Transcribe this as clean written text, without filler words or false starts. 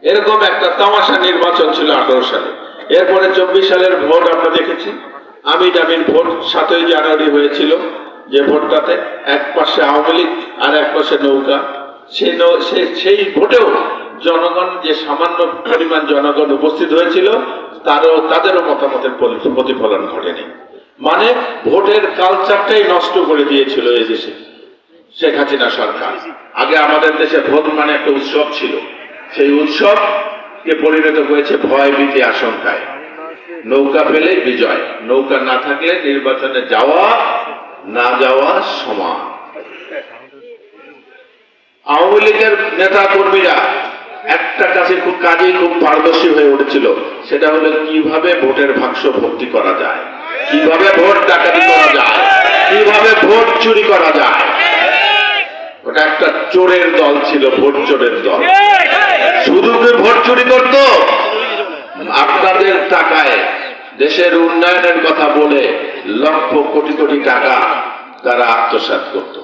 এরকম একটা তামাশা নির্বাচন ছিল 18 সালে। এরপরে 24 সালের ভোট আমরা দেখেছি, আমিন ভোট 7ই জানুয়ারি হয়েছিল, যে ভোটটাতে এক পাশে আওয়ামী লীগ আর এক পাশে নৌকা। সেই ভোটেও জনগণ, যে সামান্য পরিমাণ জনগণ উপস্থিত হয়েছিল, তাদেরও মতামতের প্রতিফলন ঘটেনি। মানে ভোটের কালচারটাই নষ্ট করে দিয়েছিল এই দেশে শেখ হাসিনা সরকার। আগে আমাদের দেশে ভোট মানে একটা উৎসব ছিল, সেই উৎসবকে পরিণত হয়েছে ভয় ভীতি আশঙ্কায়। নৌকা পেলে বিজয়, নৌকা না থাকলে নির্বাচনে যাওয়া না যাওয়া সমান। আওয়ামী লীগের নেতা কর্মীরা একটা কাজে খুব পারদর্শী হয়ে উঠেছিল, সেটা হলো কিভাবে ভোটের বাক্স ভর্তি করা যায়, কিভাবে ভোট ডাকাতি করা যায়, কিভাবে ভোট চুরি করা যায়। ওটা একটা চোরের দল ছিল, ভোট চোরের দল। শুধু ভোট চুরি করত, আপনাদের টাকায় দেশের উন্নয়নের কথা বলে লক্ষ কোটি কোটি টাকা তারা আত্মসাৎ করত।